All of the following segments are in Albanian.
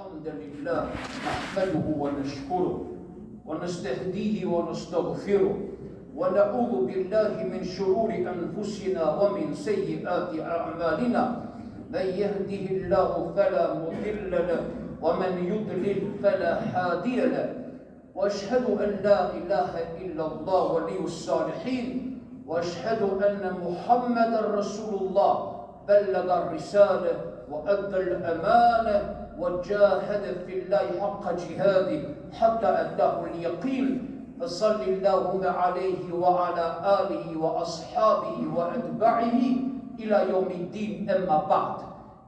الحمد لله نحمده ونشكره ونستهديه ونستغفره ونعوذ بالله من شرور أنفسنا ومن سيئات أعمالنا من يهده الله فلا مضل له ومن يضلل فلا هادي له وأشهد أن لا إله إلا الله ولي الصالحين وأشهد أن محمدا رسول الله بلغ الرسالة وأدى الأمانة وجاهد في الله حق جهاده حتى أداه اليقين فصل اللهم عليه وعلى آله وأصحابه وأتباعه إلى يوم الدين. أما بعد،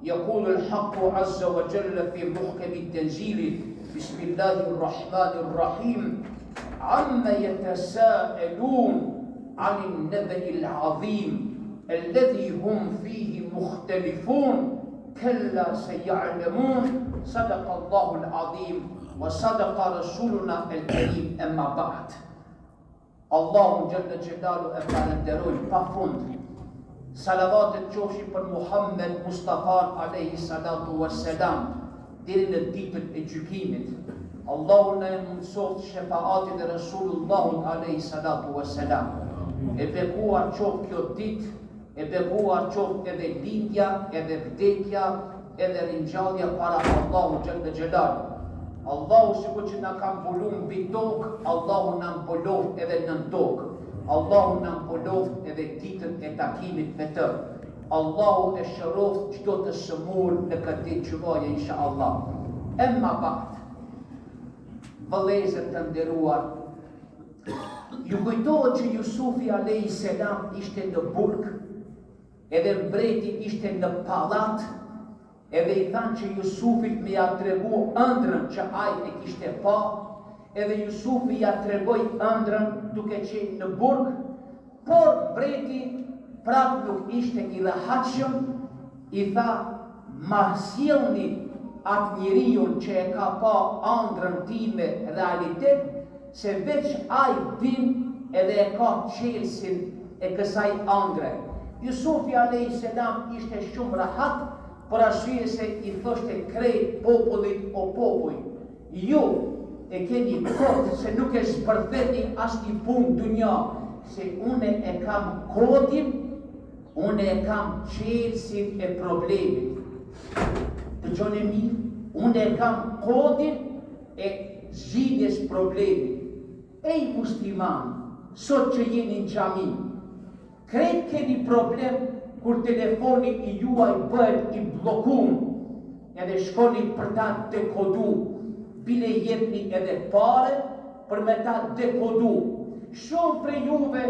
يقول الحق عز وجل في محكم التنزيل: بسم الله الرحمن الرحيم عما يتساءلون عن النبأ العظيم الذي هم فيه مختلفون كلا سيعلمون. صدق الله العظيم وصدق رسولنا الكريم. أما بعد، الله جل جلاله أفعل بافوند صلوات الجوشي پر محمد مصطفى عليه الصلاة والسلام deri në ditën e gjykimit. Allahu na mësoft shefaatin e Rasulullahut alayhi salatu wassalam. E bekuar qoftë kjo ditë, e bekuar qoftë edhe lindja, edhe vdekja, edhe ringjallja para Allahu xhalla xhelal. Allahu sikur që na ka mbuluar mbi tokë, Allahu na mbuluft edhe nën tokë. Allahu na mbuluft edhe ditën e takimit me të. Allahu e shëroft çdo të sëmur në këtë ditë jumaje inshallah. Emma ba'd, vëllezër të nderuar, ju kujtohet që Jusufi alayhis salam ishte në burg, edhe mbreti ishte në pallat, edhe i thanë që Jusufit me ja tregu ëndrrën që ai e kishte pa, edhe Jusufi ja tregoi ëndrrën duke qenë në burg, por mbreti prap nuk ishte i rehatshëm, i tha: ma sjellni atë njeriu që e ka pa ëndrrën time realitet, se veç ai din edhe e ka qelsin e kësaj ëndre. Jusufi alayhis salam ishte shumë rehat, për arsye se i thoshte krejt popullit: o popull, ju e keni kot se nuk e zbërtheni asnjë punë dunja, se une e kam kodin, une e kam qelsin e problemit. Dëgjoni mirë, une e kam kodin e zgjidhjes problemit. Ej musliman, sot që jeni në xhami, krejt keni problem kur telefoni i juaj bëhet i bllokuar, edhe shkoni për ta dekodu, bile jepni edhe pare për me ta dekodu. Shumë prej juve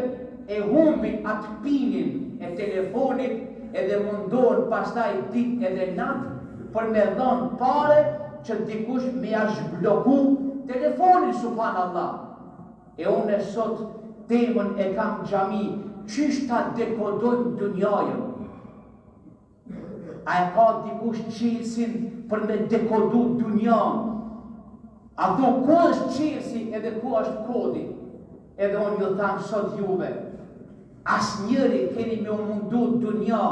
e humbin atë pinin e telefonit edhe mundohen pastaj ditë edhe natë për me dhënë pare që dikush me ja zhbloku telefonin, subhanallah. E unë sot temën e kam xhami: çish ta dekodojmë dunjajën? A e ka dikush qelsin për me dekodu dunjan? A do ku është qelsi edhe ku është kodi? Edhe unë ju thamë sot juve, asnjëri keni me u mundu dunja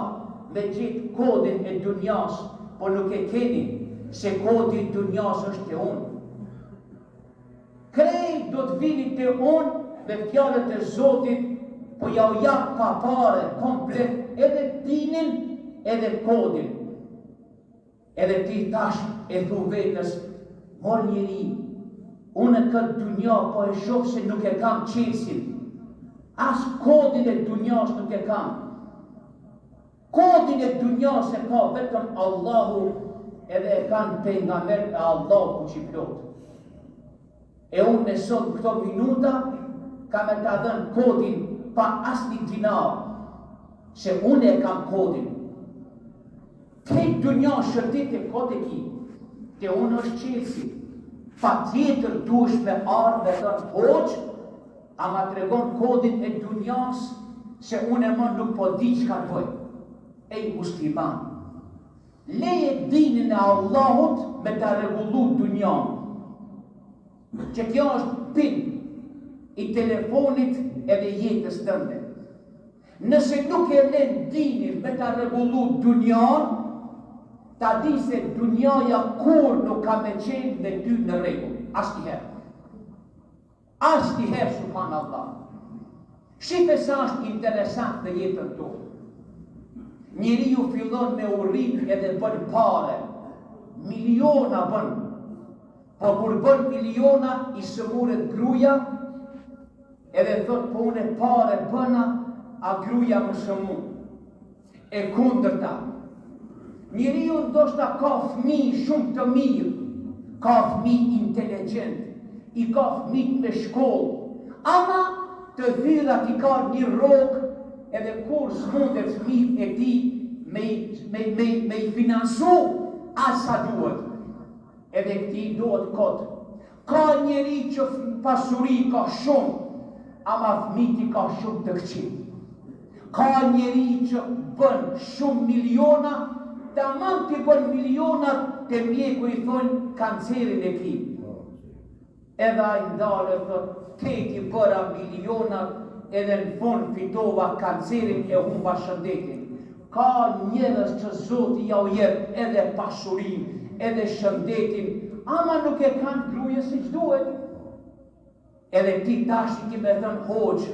me gjetë kodin e dunjas, por nuk e keni, se kodi i dunjas është e unë. Krejt do të vini të unë me fjalët e Zotit, po ja u jap pa pare komplet edhe dinin edhe kodin. Edhe ti tash e thu vetës: mor njeri, unë këtë dunja po e shoh se nuk e kam qelsin, as kodin e dunjas nuk e kam. Kodin e dunjas e ka vetëm Allahu, edhe e kanë pejgamber e Allahu që i plot. E unë në sot këto minuta ka me ta dhënë kodin pa asnjë dinar, se unë e kam kodin. Këtë dunja shërtit e kod e ki, te unë është qelsi. Pa tjetër duesh me ardhë dhe thënë: hoq, a ma tregon kodin e dunjas, se unë e më nuk po di çka bëj. Ej musliman, leje dinin e Allahut me ta rregullu dunjan, që kjo është pin i telefonit edhe jetës tënde. Nëse nuk e len dinin me ta rregullu dunjan, ta di se dunjaja kur nuk ka me qenë me ty në rregull, asnjëherë. Asnjëherë, subhanallah. Shife sa është interesant në jetën tonë. Njeriu fillon me urrit edhe bën pare, miliona bën. Po kur bën miliona i sëmuret gruaja, edhe thot po unë pare bëna, a gruaja më sëmur. E kundërta. Njeriu ndoshta ka fëmijë shumë të mirë, ka fëmijë inteligjent, i ka fëmijë me shkollë, ama të hyrat i ka një rrogë, edhe kur s'mundet fëmijët e ti me i finansu asa duhet. Edhe këti duhet kotë. Ka njeri që pasuri ka shumë, ama fëmijët i ka shumë të këqij. Ka njeri që bën shumë miliona, tamam të bën milionat të mjeku i thonë kancerin e ki. Edhe a i ndale thot, teti bëra milionat, edhe në fund fitova kancerin e humba shëndetin. Ka njerëz që Zoti ja u jep edhe pasurin, edhe shëndetin, ama nuk e kanë gruaja si që duhet. Edhe ti tash i me thënë hoqë,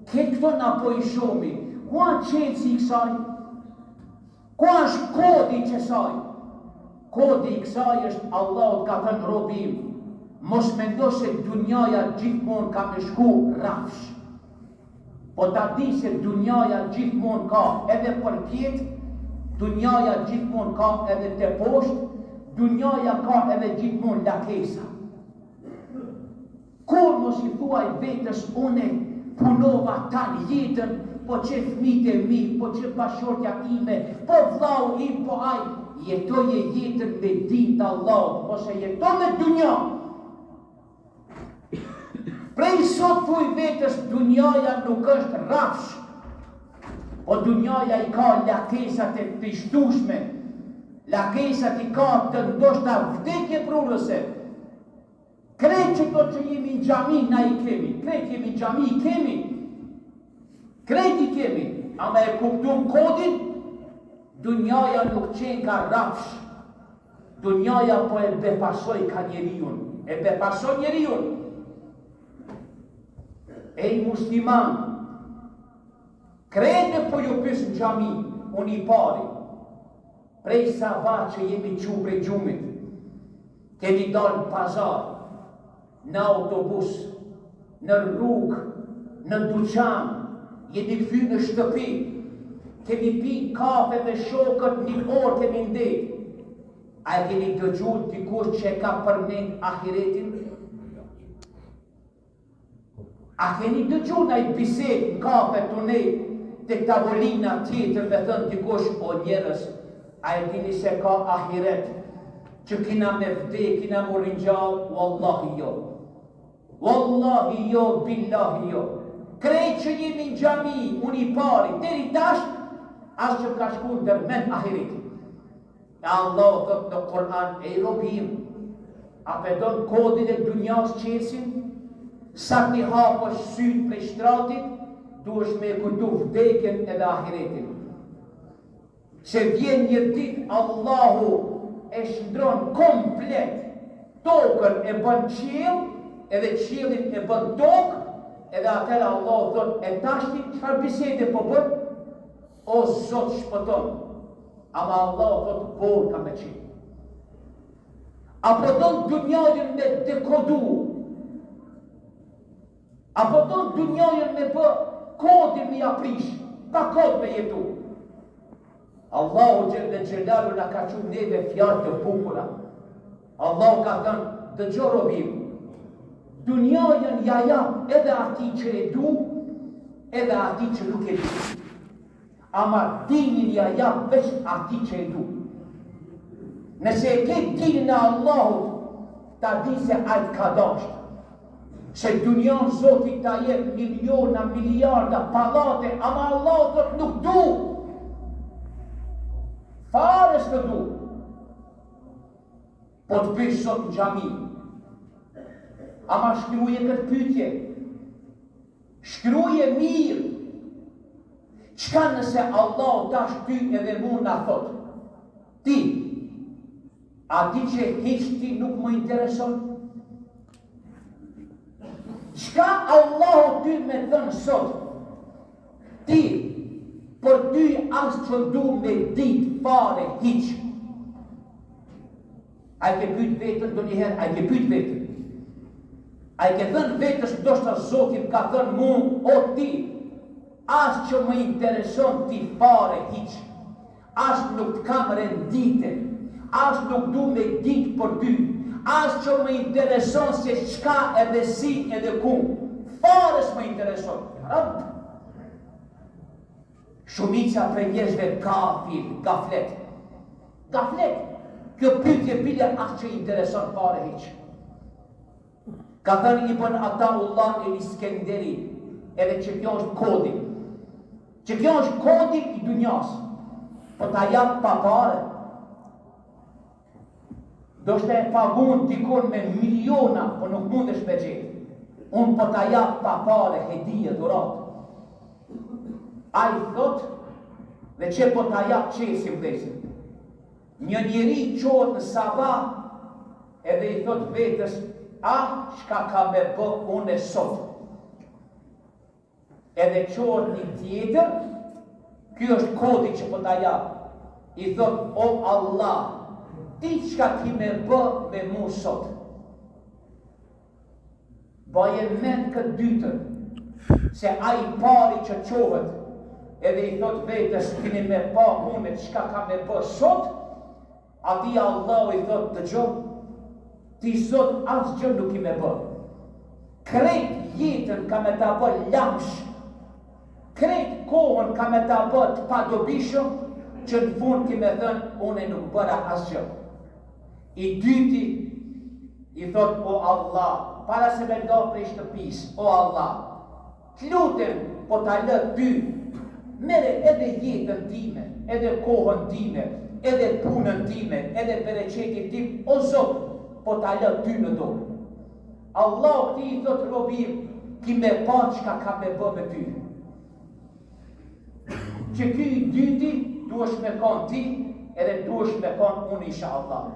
këtë këto na po i shomi, ku a qenë si i kësaj? Ku është kodi që saj? Kodi i kësaj është Allahut ka thënë robim, mos mendo se dunjaja gjithmonë ka me shku rafsh. Po ta di se dunjaja gjithmonë ka edhe për pjetë, dunjaja gjithmonë ka edhe të poshtë, dunjaja ka edhe gjithmonë lakesa. Kur mos i thuaj vetës une punova tanë jetën, po që fëmijët e mi, po që bashortja ime, po vllau im, po aj, jetoje jetën me din të Allahut, ose jeto me dunja. Prej sot thuj vetës, dunjaja nuk është rafsh, po dunjaja i ka lakesat e të shtushme, lakesat i ka të ndoshta vdekje prurëse. Krejt që to që jemi në gjami, na i kemi, krejt jemi në gjami, i kemi, krejt i kemi, ama e kuptum kodin, dunjaja nuk qenë ka rafsh, dunjaja po e befasoj ka njeriun, e befasoj njeriun. Ej musliman, krejt po ju pysë në gjami, unë i pari, prej sabah që jemi që prej gjumit, kemi dalë në pazar, në autobus, në rrugë, në duqan, jemi këthy në shtëpi, kemi pi kafe me shokët një orë kemi ndetë. A e kemi dëgju dikush që e ka përmend ahiretin? A keni dëgju në i biset në kafe të ne, të tavolina tjetër me thënë dikush, o njerës, a e dini se ka ahiret, që kina me vdek, kina më rinjallë, wallahi jo. Wallahi jo, billahi jo. Krejt që jemi në gjami, unë i pari, deri tash, as që ka shku dërmen ahireti. E Allah thot në Kur'an, e i robim, a pedon kodin e dunjas qesin, sa t'i hapësh syt prej shtratit, duesh me kujtu vdekjen edhe ahiretin. Se vjen një dit, Allahu e shndron komplet tokën e bën qiell, edhe qiellin e bën tokë, edhe atëra Allah thot, e tashti çfarë bisede po bën? O Zot shpëton. Ama Allah thot, por ka me qenë. Apo don dunjajën me dekodu, apo don dunjajën me bë kodin me aprish, pa kod me jetu. Allahu Gjelle Gjelalu na ka qenë neve fjalë të bukura. Allahu ka thënë, dëgjoj robim, dunjajën ja jap edhe ati që e du, edhe ati që nuk e du. Ama dinin ja jap veç ati që e du. Nëse e ke dinin e Allahut, ta di se ajt ka dasht. Se dunjan Zotit ta jep miliona, miliarda, palate, ama Allahut nuk du. Fares të du. Po të bësh sot në gjami. Ama shkruje këtë pytje. Shkruje mirë. Qka nëse Allah tash ty edhe mu nga thot? Ti, A di që hiç ti nuk më intereson? Çka Allahu ty me thënë sot? Ti, për ty as që du me dit fare hiq. A i ke pyet vetën do njëherë, a i ke pyet vetën. A i ke thënë vetës ndoshta Zotit ka thënë mu, o ti, as që më intereson ti fare hiq. As nuk kam rendite, as nuk du me dit për ty, as që më intereson se çka edhe si edhe ku. Fare s'më intereson. Rab. Shumica prej njerëzve gaflet. Gaflet. Kjo pyetje bile as që intereson fare hiq. Ka thënë Ibn Ataullah el-Iskenderi, edhe që kjo është kodi. Që kjo është kodi i dunjas. Po ta jap pa pare. Do shte e pagun dikon me miliona, po nuk mundesh me gjetë. Unë po ta jap pa pare, hedije, dhurat. A i thot, dhe që po ta jap qesim vlesin. Një njeri qohet në sabah, edhe i thot vetës, shka ka me bë unë e sot. Edhe qohet një tjetër, kjo është kodi që po ta jap. I thot, o Allah, ti qka ki me bë me mu sot. Baje men këtë dytën, se a i pari që qohet, edhe i thot vetës, kini me pa une qka ka me bë sot, ati Allah i thot të gjohë, ti sot asë gjë nuk i me bë. Krejt jetën ka me ta bë lamsh, krejt kohën ka me ta bë të padobishëm, që në fund ki me thënë, une nuk bëra asë gjë. I dyti, i thot, o Allah, para se me do prej shtëpis, o Allah, të lutem, po ta lë ty, mere edhe jetën time, edhe kohën time, edhe punën time, edhe bereqetin tim, o Zot, po ta lë ty në dorë. Allah këti i thot robim, ki me pa qka ka me bë me ty. Që ky i dyti, duesh me kanë ti, edhe duesh me kanë unë isha Allah.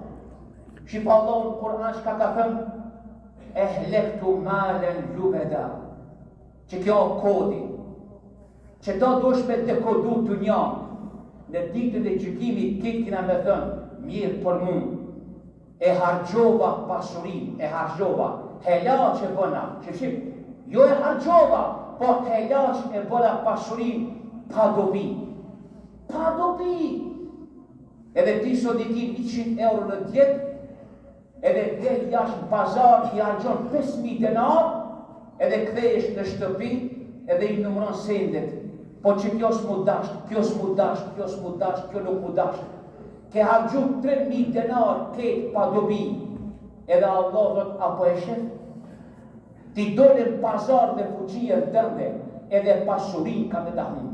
Shqipa Allah në Kur'an shka ka thëmë, ehlektu malen lubeda, që kjo kodi, që ta duesh me dekodu të një, në ditën e gjykimit këtë kina me thënë, mirë për mund, e hargjova pasurin, e hargjova, hela që bëna, që jo e hargjova, po hela që e bëna pasurin, pa dobi. Pa dobi. Edhe ti sot i ki 100 euro në djetë, edhe del jashtë në pazar, i hargjon 5.000 denar, edhe kthejesh në shtëpi, edhe i numëron sendet. Po që kjo s'mu dasht, kjo s'mu dasht, kjo s'mu dasht, kjo nuk mu dasht. Ke hargju 3.000 denar, ketë pa dobi. Edhe Allah dhët, apo e shef? Ti dole në pazar dhe fuqia tënde, edhe pasurin ka me dahun.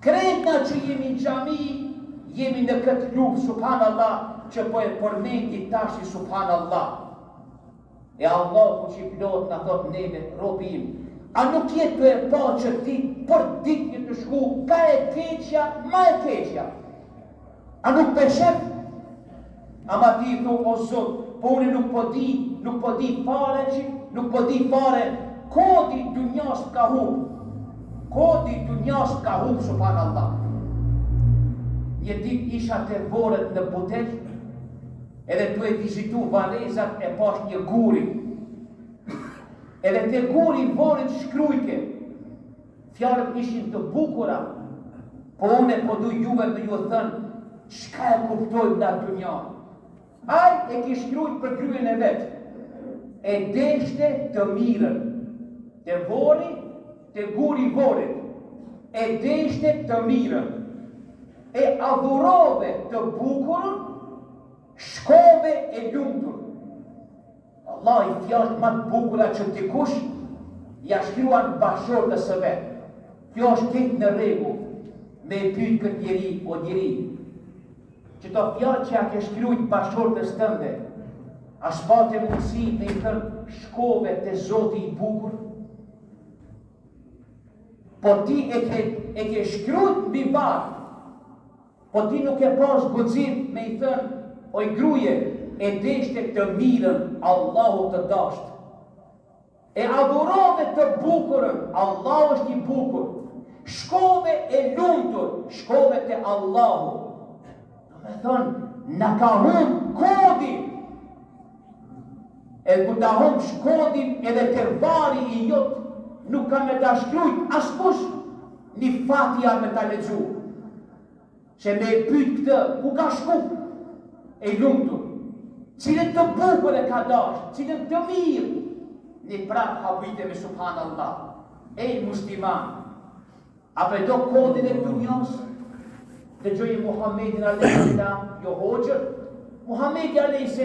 Krejtna që jemi në gjami, jemi në këtë luftë, subhanallah, që po e përmendi tashi subhanallah. E Allah ku që i plot në thot neve, robim, a nuk jetë të e pa që ti për ditë të shku, ka e keqja, ma e keqja. A nuk peshef? Ama ti thu, o Zot, po unë nuk po di fare që, nuk po di fare, kodi dunjas ka hub. Kodi dunjas ka hub, subhanallah. Një dit isha të vorët në butel, edhe tu e vizitu valezat e pash një guri. Edhe të guri vorët shkrujke, fjarët ishin të bukura, po une po du juve me ju thënë, shka e kuptojnë nga dunja. Aj e ki shkrujt për kryen e vetë, e deshte të mirën, të vori, të guri vorit, e deshte të mirën, e adhurove të bukurën, shkove e lumtur. Allah i fjallë ma të bukura që t'i kush, ja shkruan bashkërët e së vetë. Kjo është ketë në regu, me e pyjtë këtë njeri o njeri. Që të fjallë që ja ke shkrujt bashkërët e së tënde, a shpate mundësi me i thërë shkove të Zoti i bukur? Po ti e ke shkrujt mbi barë, Po ti nuk e pas guxim me i thënë, oj gruje, e deshte të mirën, Allahu të dasht. E adhurove të bukurën, Allahu është i bukur. Shkove e lumtur, shkove të Allahu. Do me thonë, në ka humbë kodin. E ku ta humbë shkodin edhe të vari i jotë, nuk ka me ta shkrujt askush një fatja me ta lexu. Se me e pyt këtë, ku ka shku? E lumtur. Cilën të bukur e ka dash, cilën të mirë. Një prap habite me subhanallah. Ej musliman, a për do kodin e dunjas? Të gjojë Muhammedin a.s. jo hoqër. Muhammedi a.s.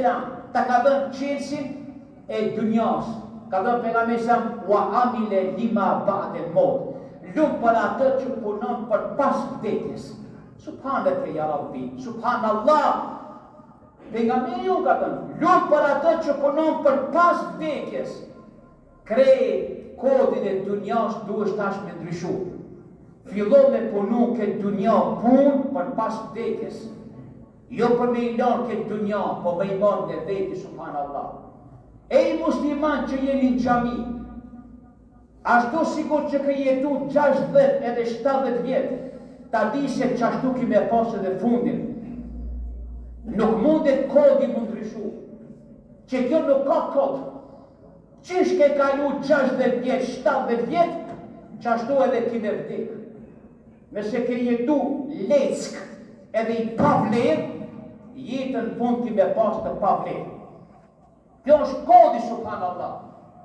ta ka dhenë qelsin e dunjas. Ka dhenë pejgamberi wa amile lima ba'de mot. Lumë për atë që punon për pas vdekjes. Subhanët e ja Rabbi, subhanallah. Pejgamberi ju ka thënë, lumë për atë që punon për pas vdekjes. Krejt kodin e dunjas duhesh tash me ndryshu. Fillo me punu këtë dunja pun për pas vdekjes. Jo për me i lanë këtë dunja, po me i marë në veti, subhanallah. Ej musliman që jeni në gjami, ashtu sikur që ka jetu 60 edhe 70 vjetë, ta di se që ashtu ki me pasë dhe fundin. Nuk mundet kodi më ndryshu, që kjo nuk ka kod. Qish ke kalu 60 vjetë, 70 vjetë, që ashtu edhe ki me vdekë. Nëse ke jetu leck edhe i pavler, jetën fund ki me pas të pavler. Kjo është kodi, subhanallah.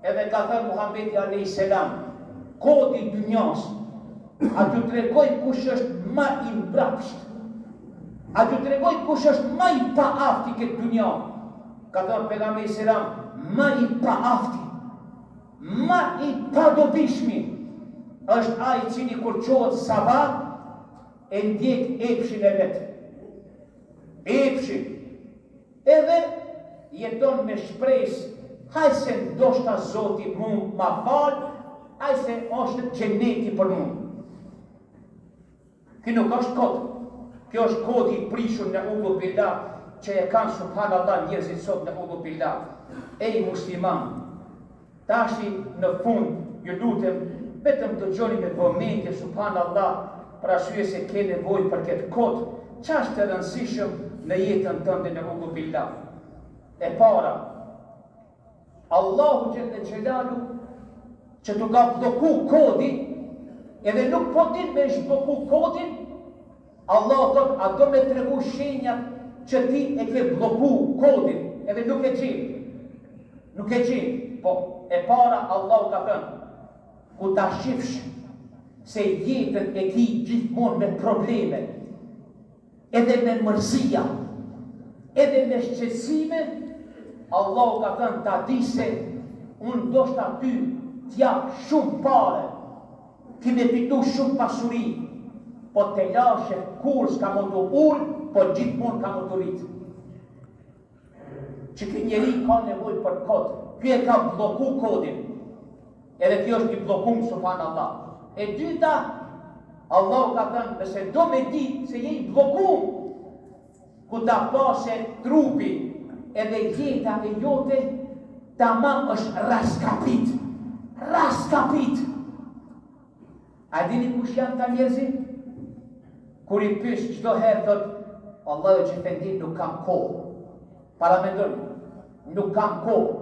Edhe ka thënë Muhammedi a.s. Kodi dunjas, a t'ju tregoj kush është ma i mbrapsht. A t'ju tregoj kush është ma i paafti këtë dunja. Ka thënë pejgamberi selam, ma i paafti, ma i padobishmi, është ai i cili kur qohet sabah e ndjek epshin e vetë. Epshin. Edhe jeton me shpresë, hajse ndoshta Zoti mund ma falë, hajse është xheneti për mund. Kjo nuk është kod. Kjo është kodi i prishur në udhu billah, që e kanë subhanallah njerëzit sot në udhu billah. Ej musliman, tashi në fund, ju lutem, vetëm të gjoni me vëmendje, subhanallah, për arsye se ke nevojë për këtë kod, ç'është e rëndësishëm në jetën tënde në udhu billah. E para, Allahu Gjelle Gjelalu që të ka bloku kodi, edhe nuk po din me shbloku kodin, Allah thot, a do me tregu shenjat që ti e ke bloku kodin, edhe nuk e gjenë. Nuk e gjenë. Po, e para Allah ka thënë, ku ta shifsh se jetën e ti gjithmonë me probleme, edhe me mërzia, edhe me shqetësime, Allah ka thënë ta di se unë do shta ty t'ja shumë pare, ti me fitu shumë pasuri, po te lashe kur s'ka më të ullë, po gjithmonë ka më të rritë. Që kë njeri ka nevoj për kod, kjo e ka bloku kodin, edhe kjo është i blokum, subhanallah. E dyta, Allah ka thënë, nëse do me di se je i blokum, ku ta pase trupi, edhe jeta e jote, tamam është raskapit. Raskapit. A dini kush janë ta njerëzit? Kur i pysh çdo herë thot, Allah që të ndi nuk kam kohë. Para me ndërë, nuk kam kohë.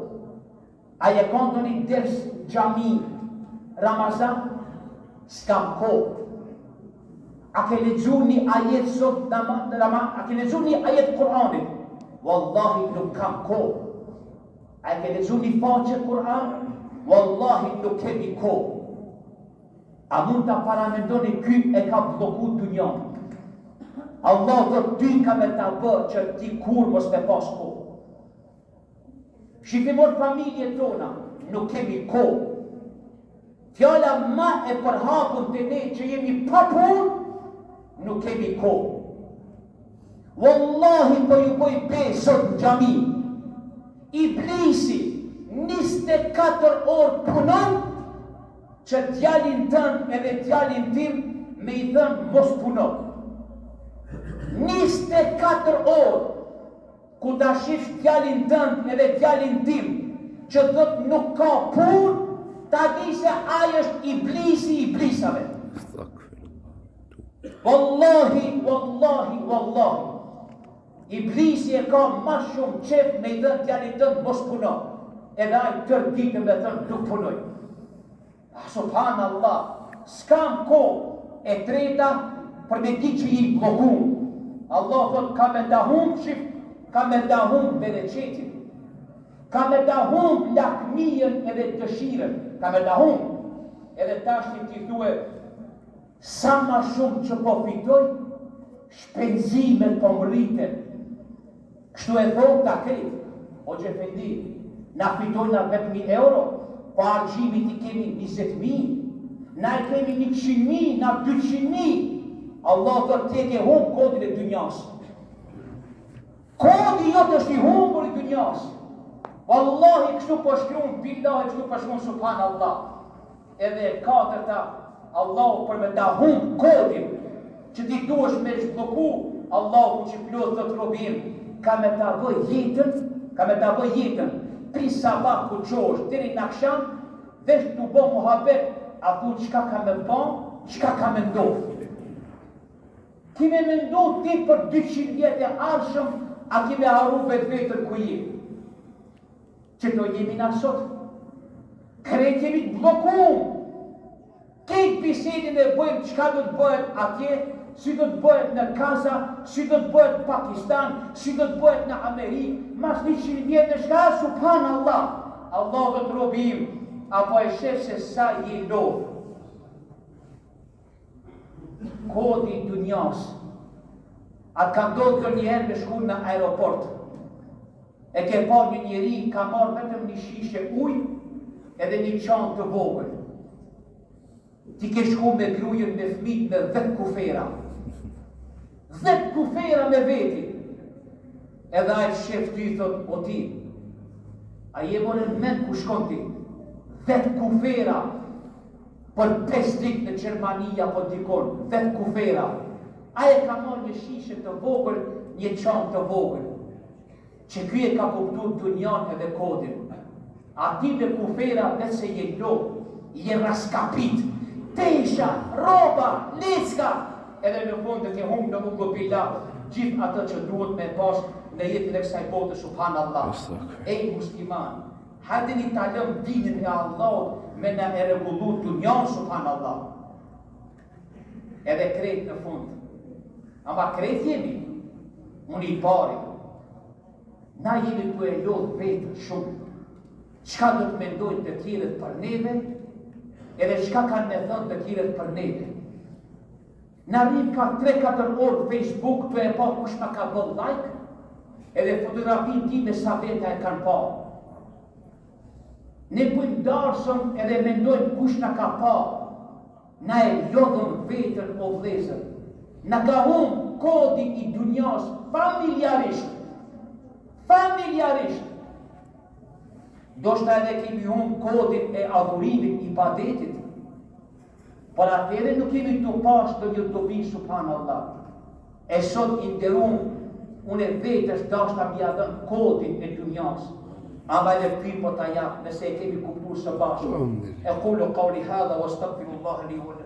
A je kondo një ders gjami, Ramazan, s'kam kohë. A ke lexu një ajet sot, a ke lexu një ajet Kur'anit? Wallahi nuk kam kohë. A ke lexu një faqe Kur'an? Wallahi nuk kemi kohë. A mund të paramendoni ky e ka bloku dunjan. Allah dhe ty ka me ta bë që ti kur mos me pas kohë. Shqipimor familje tona, nuk kemi kohë. Fjala ma e përhapun të ne që jemi pa punë, nuk kemi kohë. Wallahi po ju boj besot në gjami. Iblisi 24 orë punon që djalin tën edhe djalin tim me i thënë mos punon. 24 orë ku ta shif djalin tënd edhe djalin tim që thot nuk ka punë, ta di se ai është iblisi i iblisave. Wallahi, wallahi, wallahi. Iblisi e ka ma shumë qef me i dhënë djalit tënd mos puno. Edhe ai tërë ditën me thënë nuk punoj. Subhanallah, s'kam kohë e treta për me di që i bloku. Allah thot ka me dahum shif, ka me dahum bereqetin, ka me dahum lakmijën edhe dëshiren, ka me dahum. Edhe tashti ti thue, sa ma shumë që po fitoj, shpenzimet po mriten. Kështu e thonë ta kretë, o Gjefendi, na fitojna 10.000 euro, po argjimit i kemi 20.000, na i kemi 100.000, na 200.000. Allah të te ke humë kodin e dynjas. Kodi jotë është i humbur i dynjas. Wallahi kështu po shkruan, billahi kështu po shkruan subhanallah. Edhe katërta, Allahu për me ta humbë kodin, që ti duesh me shbloku, Allahu që plot të robim, ka me ta bëj jetën, pri sabah ku qosh, deri në akşam, vesh të bo muhabet, a thu qka ka me ban, qka ka me ndodh. Ki me ndodh ti për 200 vjetë e arshëm, a ki me haru vetën ku jemi. Që to jemi në sot, krejt jemi të blokum. Këtë bisedin e bëjmë qka do të bëhet atje, si do të bëhet në Gaza, si do të bëhet në Pakistan, si do të bëhet në Amerikë, mas 100 vjetë shka, subhanallah, Allah do të robim, apo e shef se sa je lodhë. Kodi dunjas, atë ka ndodhë të njëherë me shku në aeroport, e ke par një njeri, ka marrë vetëm një shishe ujë, edhe një qanë të vogël. Ti ke shku me grujën me fmit me 10 kufera. 10 kufera me veti. Edhe ajë shef ty thot, o ti, a je morën men ku shkon ti? 10 kufera për 5 ditë në Gjermania po dikon, 10 kufera. Aje ka marrë një shishe të vogël, një qanë të vogël. Që ky e ka kuptu dunjan edhe kodin. A ti me kufera dhe se je lodh, je raskapit. Tesha, roba, lecka, edhe në fund të ke humbë në ugo billah, gjithë atë që duhet me pas në jetën e kësaj bote, subhanallah. Ej musliman, hadini talëm dinin e Allah me në e regullu dunjan, subhanallah. Edhe krejt në fund. Ama krejt jemi, unë i pari. Na jemi ku e lodhë vetën shumë. Qka do të mendojnë të tjerët për neve, edhe qka kanë me thënë të tjerët për neve. Në rrim ka 3-4 orë Facebook të e pa kush ma ka bën like, edhe fotografin ti me sa veta e kanë pa. Ne bëjmë darsëm edhe mendojmë kush na ka pa. Na e lodhëm vetën o vlezër. Na ka humbë kodi i dunjas familjarisht. Familjarisht. Do shta edhe kemi humbë kodin e adhurimit i badetit. Por atëre nuk kemi të pashtë do një dobi, subhanallah. E sot i nderum, unë e vetës dashta mi adhën kodin e dunjas. Ama edhe pyr po ta japë, nëse e kemi kuptuar së bashku. E kullu qawli hadha wa astaghfirullah li wa